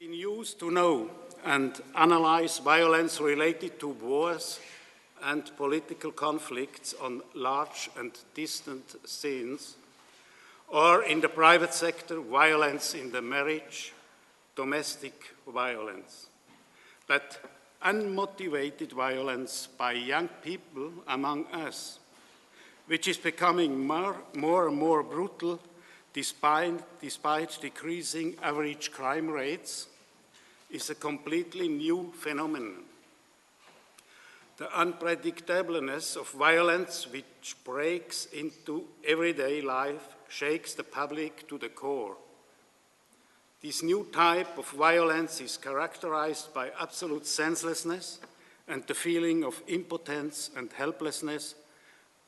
been used to know and analyze violence related to wars and political conflicts on large and distant scenes, or in the private sector, violence in the marriage, domestic violence. But unmotivated violence by young people among us, which is becoming more and more brutal despite decreasing average crime rates, is a completely new phenomenon. The unpredictableness of violence which breaks into everyday life shakes the public to the core. This new type of violence is characterized by absolute senselessness and the feeling of impotence and helplessness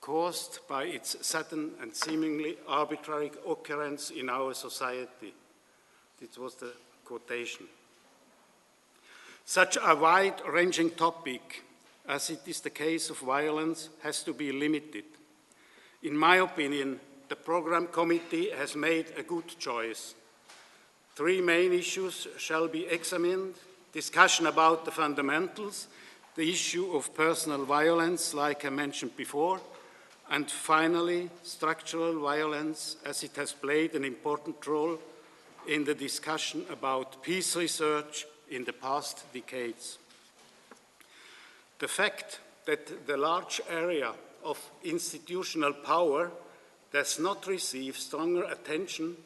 caused by its sudden and seemingly arbitrary occurrence in our society. This was the quotation. Such a wide-ranging topic, as it is the case of violence, has to be limited. In my opinion, the program committee has made a good choice. 3 main issues shall be examined: discussion about the fundamentals, the issue of personal violence, like I mentioned before, and finally, structural violence, as it has played an important role in the discussion about peace research in the past decades. The fact that the large area of institutional power does not receive stronger attention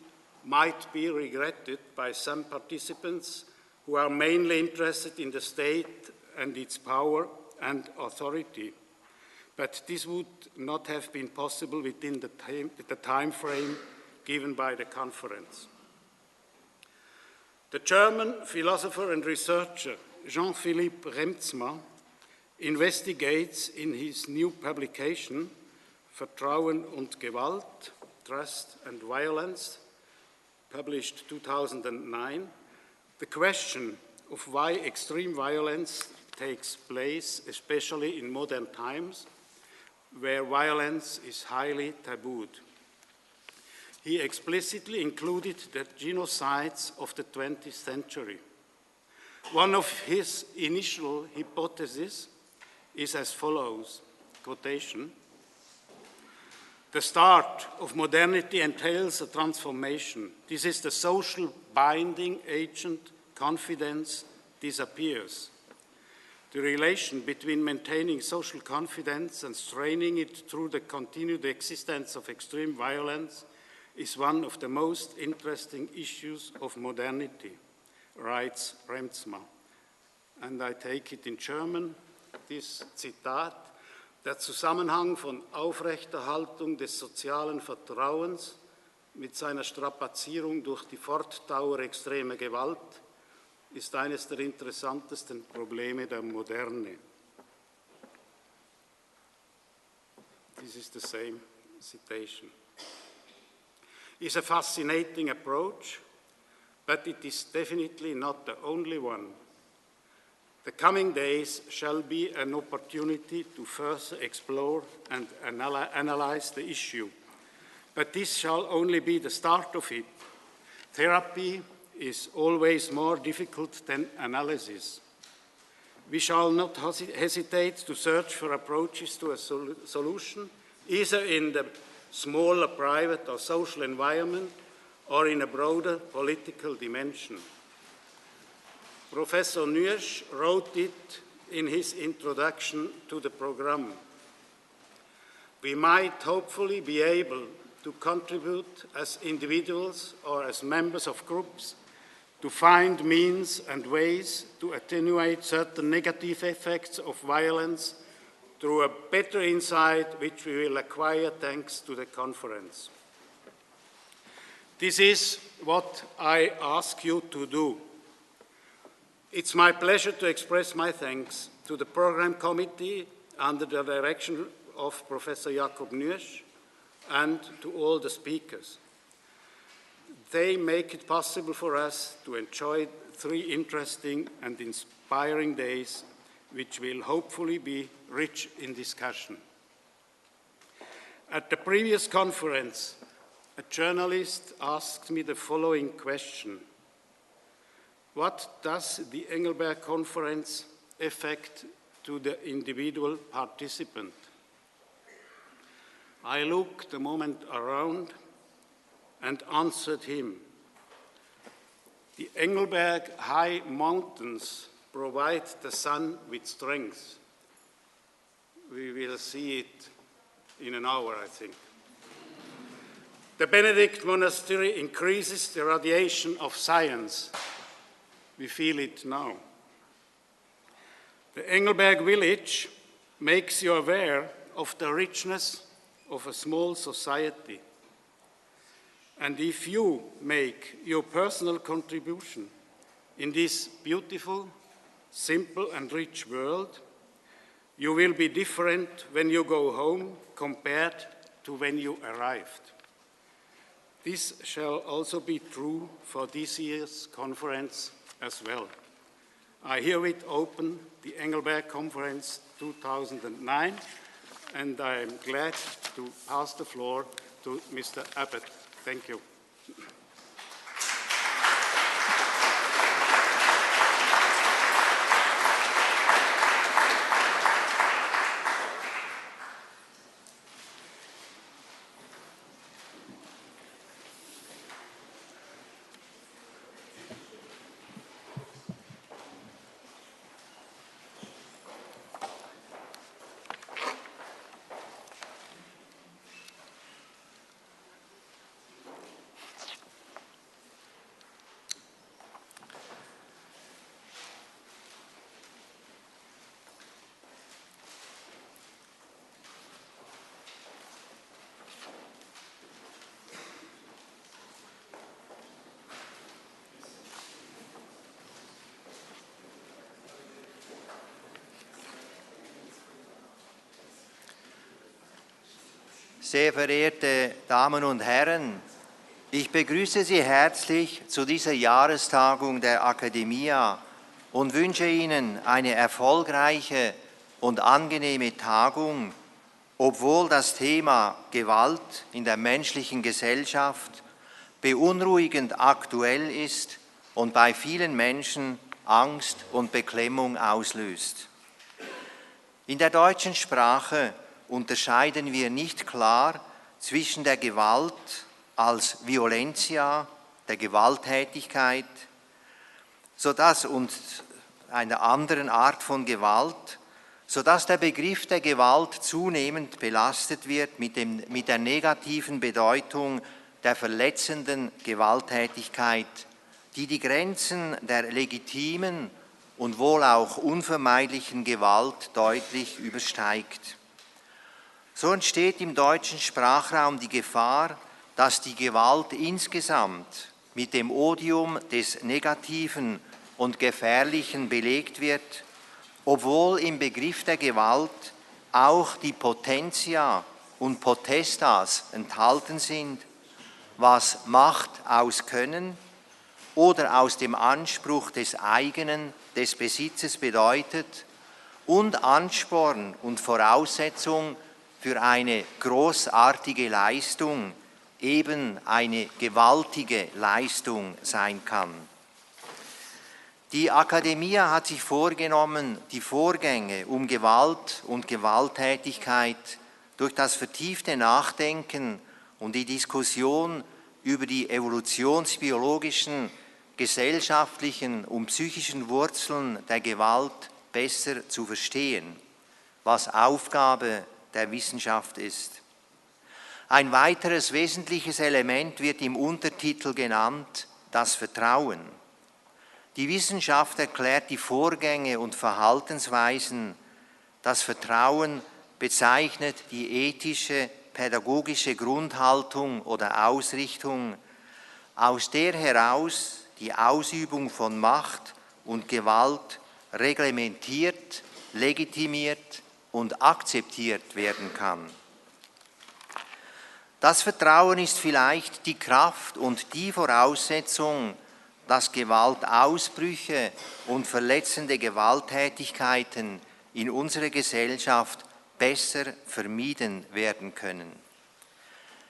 might be regretted by some participants who are mainly interested in the state and its power and authority. But this would not have been possible within the time frame given by the conference. The German philosopher and researcher Jean-Philippe Remzma investigates in his new publication, Vertrauen und Gewalt, Trust and Violence, published 2009, the question of why extreme violence takes place, especially in modern times, where violence is highly tabooed. He explicitly included the genocides of the 20th century. One of his initial hypotheses is as follows, quotation, "The start of modernity entails a transformation. This is the social binding agent. Confidence disappears. The relation between maintaining social confidence and straining it through the continued existence of extreme violence is one of the most interesting issues of modernity," writes Remzma. And I take it in German, this Zitat: "Der Zusammenhang von Aufrechterhaltung des sozialen Vertrauens mit seiner Strapazierung durch die Fortdauer extremer Gewalt ist eines der interessantesten Probleme der Moderne." This is the same citation. It's a fascinating approach, but it is definitely not the only one. The coming days shall be an opportunity to further explore and analyze the issue, but this shall only be the start of it. Therapy is always more difficult than analysis. We shall not hesitate to search for approaches to a solution, either in the smaller private or social environment or in a broader political dimension. Professor Nuesch wrote it in his introduction to the program. We might hopefully be able to contribute as individuals or as members of groups to find means and ways to attenuate certain negative effects of violence through a better insight which we will acquire thanks to the conference. This is what I ask you to do. It's my pleasure to express my thanks to the Program Committee under the direction of Professor Jakob Nuesch and to all the speakers. They make it possible for us to enjoy 3 interesting and inspiring days, which will hopefully be rich in discussion. At the previous conference, a journalist asked me the following question: What does the Engelberg Conference affect to the individual participant? I looked a moment around and answered him. The Engelberg high mountains provide the sun with strength. We will see it in an hour, I think. The Benedict Monastery increases the radiation of science. We feel it now. The Engelberg village makes you aware of the richness of a small society. And if you make your personal contribution in this beautiful, simple and rich world, you will be different when you go home compared to when you arrived. This shall also be true for this year's conference as well. I herewith open the Engelberg Conference 2009, and I am glad to pass the floor to Mr. Abbott. Thank you. Sehr verehrte Damen und Herren, ich begrüße Sie herzlich zu dieser Jahrestagung der Academia und wünsche Ihnen eine erfolgreiche und angenehme Tagung, obwohl das Thema Gewalt in der menschlichen Gesellschaft beunruhigend aktuell ist und bei vielen Menschen Angst und Beklemmung auslöst. In der deutschen Sprache unterscheiden wir nicht klar zwischen der Gewalt als Violentia, der Gewalttätigkeit, und einer anderen Art von Gewalt, sodass der Begriff der Gewalt zunehmend belastet wird mit der negativen Bedeutung der verletzenden Gewalttätigkeit, die die Grenzen der legitimen und wohl auch unvermeidlichen Gewalt deutlich übersteigt. So entsteht im deutschen Sprachraum die Gefahr, dass die Gewalt insgesamt mit dem Odium des Negativen und Gefährlichen belegt wird, obwohl im Begriff der Gewalt auch die Potentia und Potestas enthalten sind, was Macht aus Können oder aus dem Anspruch des eigenen, des Besitzes bedeutet und Ansporn und Voraussetzung für eine großartige Leistung, eben eine gewaltige Leistung sein kann. Die Academia hat sich vorgenommen, die Vorgänge um Gewalt und Gewalttätigkeit durch das vertiefte Nachdenken und die Diskussion über die evolutionsbiologischen, gesellschaftlichen und psychischen Wurzeln der Gewalt besser zu verstehen, was Aufgabe der Wissenschaft ist. Ein weiteres wesentliches Element wird im Untertitel genannt, das Vertrauen. Die Wissenschaft erklärt die Vorgänge und Verhaltensweisen. Das Vertrauen bezeichnet die ethische, pädagogische Grundhaltung oder Ausrichtung, aus der heraus die Ausübung von Macht und Gewalt reglementiert, legitimiert und akzeptiert werden kann. Das Vertrauen ist vielleicht die Kraft und die Voraussetzung, dass Gewaltausbrüche und verletzende Gewalttätigkeiten in unserer Gesellschaft besser vermieden werden können.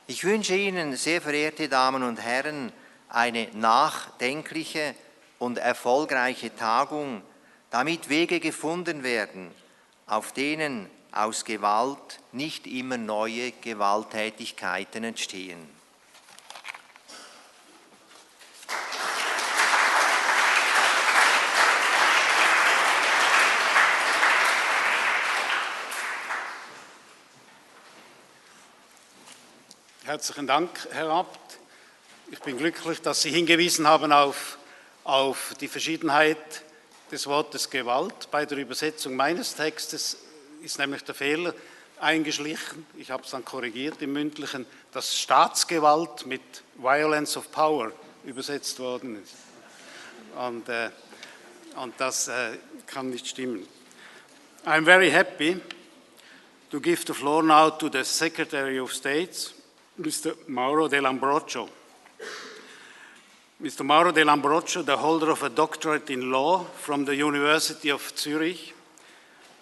Ich wünsche Ihnen, sehr verehrte Damen und Herren, eine nachdenkliche und erfolgreiche Tagung, damit Wege gefunden werden, auf denen aus Gewalt nicht immer neue Gewalttätigkeiten entstehen. Herzlichen Dank, Herr Abt. Ich bin glücklich, dass Sie hingewiesen haben auf die Verschiedenheit des Wortes Gewalt. Bei der Übersetzung meines Textes ist nämlich der Fehler eingeschlichen, ich habe es dann korrigiert im Mündlichen, dass Staatsgewalt mit Violence of Power übersetzt worden ist. Und das kann nicht stimmen. I'm very happy to give the floor now to the Secretary of State, Mr. Mauro Dell'Ambrogio. Mr. Mauro Dell'Ambrogio, the holder of a doctorate in law from the University of Zurich,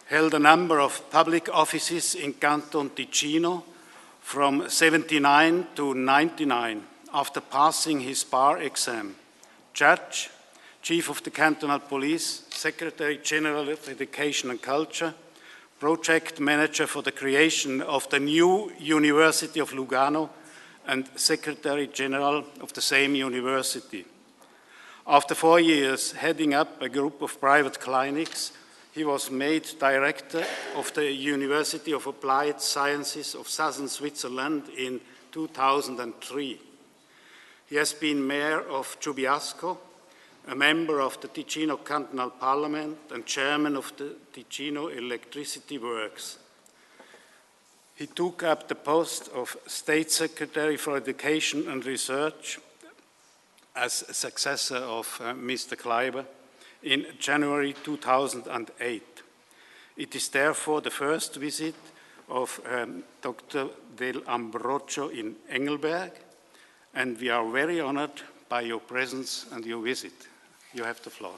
held a number of public offices in Canton Ticino from 79 to 99 after passing his bar exam. Judge, Chief of the Cantonal Police, Secretary General of Education and Culture, Project Manager for the creation of the new University of Lugano, and Secretary General of the same university. After 4 years heading up a group of private clinics, he was made Director of the University of Applied Sciences of Southern Switzerland in 2003. He has been Mayor of Giubiasco, a member of the Ticino Cantonal Parliament and Chairman of the Ticino Electricity Works. He took up the post of State Secretary for Education and Research as a successor of Mr. Kleiber in January 2008. It is therefore the first visit of Dr. Dell'Ambrogio in Engelberg, and we are very honored by your presence and your visit. You have the floor.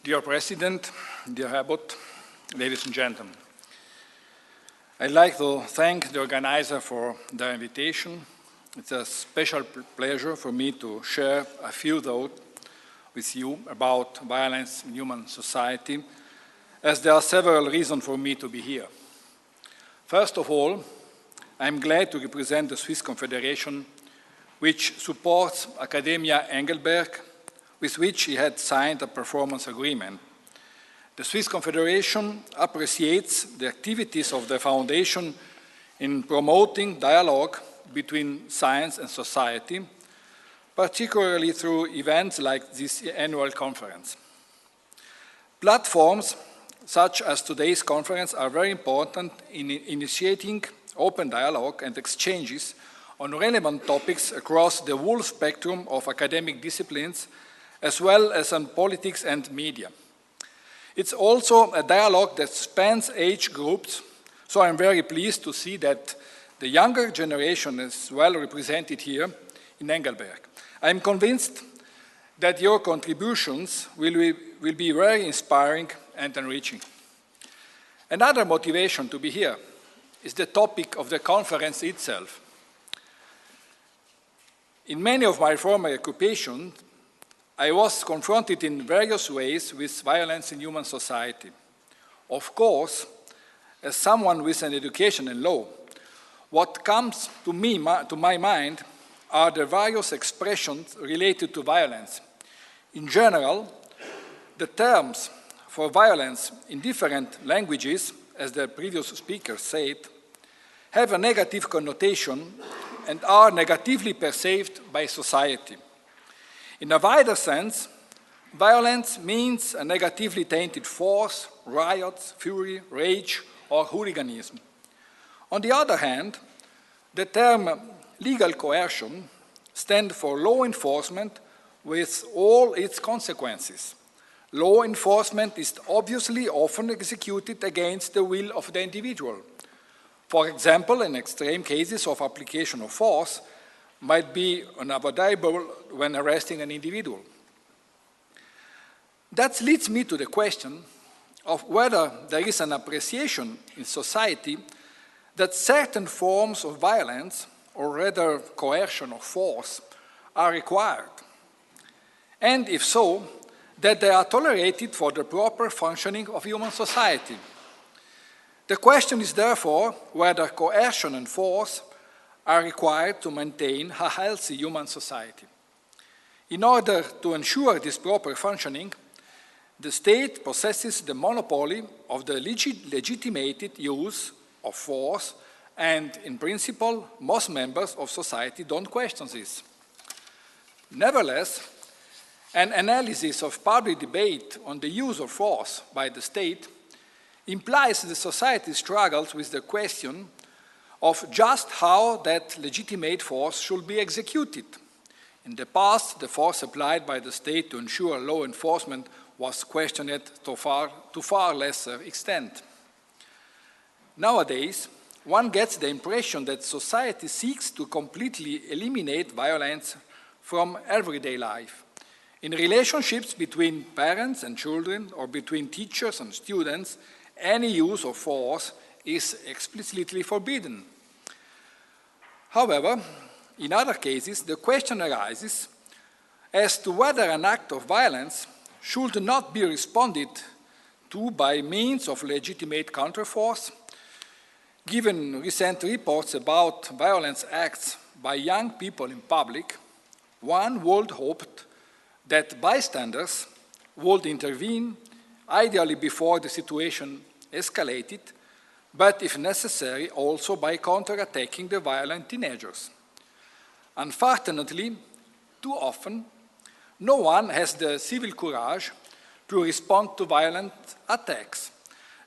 Dear President, dear Abbot, ladies and gentlemen, I'd like to thank the organizer for their invitation. It's a special pleasure for me to share a few thoughts with you about violence in human society, as there are several reasons for me to be here. First of all, I'm glad to represent the Swiss Confederation, which supports Academia Engelberg, with which he had signed a performance agreement. The Swiss Confederation appreciates the activities of the Foundation in promoting dialogue between science and society, particularly through events like this annual conference. Platforms such as today's conference are very important in initiating open dialogue and exchanges on relevant topics across the whole spectrum of academic disciplines, as well as on politics and media. It's also a dialogue that spans age groups, so I'm very pleased to see that the younger generation is well represented here in Engelberg. I'm convinced that your contributions will be very inspiring and enriching. Another motivation to be here is the topic of the conference itself. In many of my former occupations, I was confronted in various ways with violence in human society. Of course, as someone with an education in law, what comes to my mind are the various expressions related to violence. In general, the terms for violence in different languages, as the previous speaker said, have a negative connotation and are negatively perceived by society. In a wider sense, violence means a negatively tainted force, riots, fury, rage, or hooliganism. On the other hand, the term legal coercion stands for law enforcement with all its consequences. Law enforcement is obviously often executed against the will of the individual. For example, in extreme cases of application of force, might be unavoidable when arresting an individual. That leads me to the question, of whether there is an appreciation in society that certain forms of violence, or rather coercion or force, are required, and if so, that they are tolerated for the proper functioning of human society. The question is therefore whether coercion and force are required to maintain a healthy human society. In order to ensure this proper functioning, the state possesses the monopoly of the legitimated use of force, and in principle, most members of society don't question this. Nevertheless, an analysis of public debate on the use of force by the state implies that society struggles with the question of just how that legitimate force should be executed. In the past, the force applied by the state to ensure law enforcement was questioned to far lesser extent. Nowadays, one gets the impression that society seeks to completely eliminate violence from everyday life. In relationships between parents and children, or between teachers and students, any use of force is explicitly forbidden. However, in other cases, the question arises as to whether an act of violence should not be responded to by means of legitimate counterforce. Given recent reports about violence acts by young people in public, one would hope that bystanders would intervene, ideally before the situation escalated, but if necessary, also by counterattacking the violent teenagers. Unfortunately, too often, no one has the civil courage to respond to violent attacks.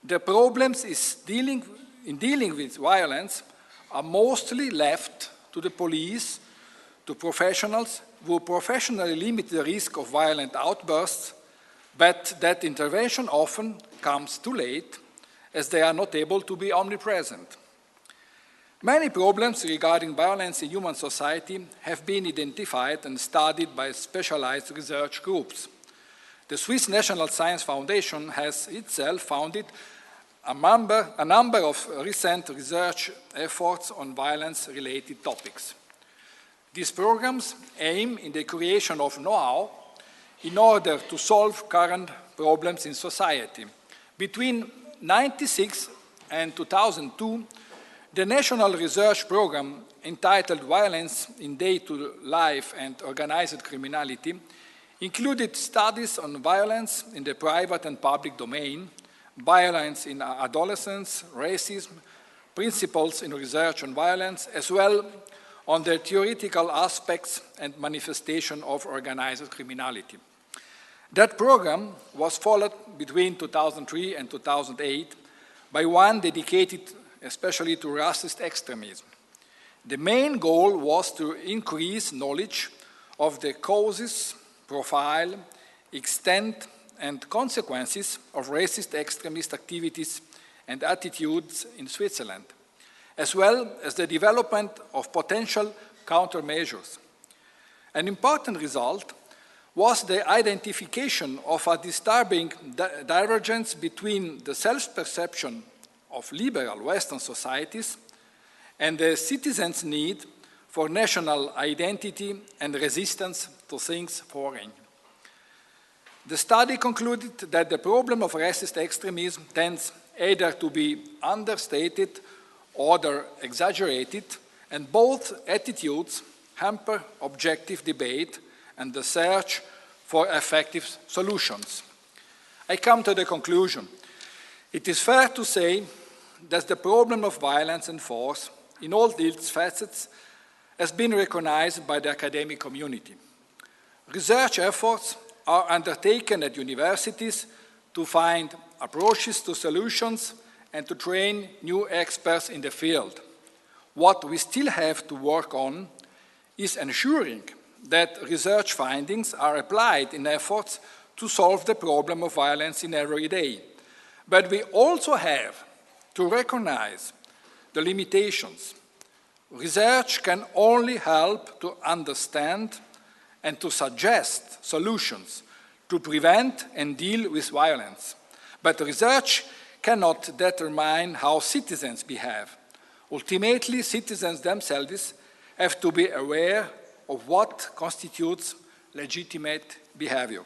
The problems in dealing with violence are mostly left to the police, to professionals who professionally limit the risk of violent outbursts, but that intervention often comes too late, as they are not able to be omnipresent. Many problems regarding violence in human society have been identified and studied by specialized research groups. The Swiss National Science Foundation has itself founded a number of recent research efforts on violence-related topics. These programs aim in the creation of know-how in order to solve current problems in society. Between 1996 and 2002, the National Research Program entitled Violence in Day-to-Day Life and Organized Criminality included studies on violence in the private and public domain, violence in adolescence, racism, principles in research on violence, as well on the theoretical aspects and manifestation of organized criminality. That program was followed between 2003 and 2008 by one dedicated especially to racist extremism. The main goal was to increase knowledge of the causes, profile, extent, and consequences of racist extremist activities and attitudes in Switzerland, as well as the development of potential countermeasures. An important result was the identification of a disturbing divergence between the self-perception of liberal Western societies and the citizens' need for national identity and resistance to things foreign. The study concluded that the problem of racist extremism tends either to be understated or exaggerated, and both attitudes hamper objective debate and the search for effective solutions. I come to the conclusion. It is fair to say that the problem of violence and force in all its facets has been recognized by the academic community. Research efforts are undertaken at universities to find approaches to solutions and to train new experts in the field. What we still have to work on is ensuring that research findings are applied in efforts to solve the problem of violence in every day. But we also have to recognize the limitations. Research can only help to understand and to suggest solutions to prevent and deal with violence. But research cannot determine how citizens behave. Ultimately, citizens themselves have to be aware of what constitutes legitimate behavior.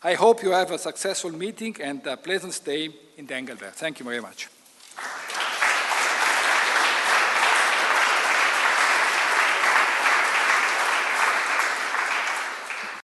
I hope you have a successful meeting and a pleasant stay in Engelberg. Thank you very much.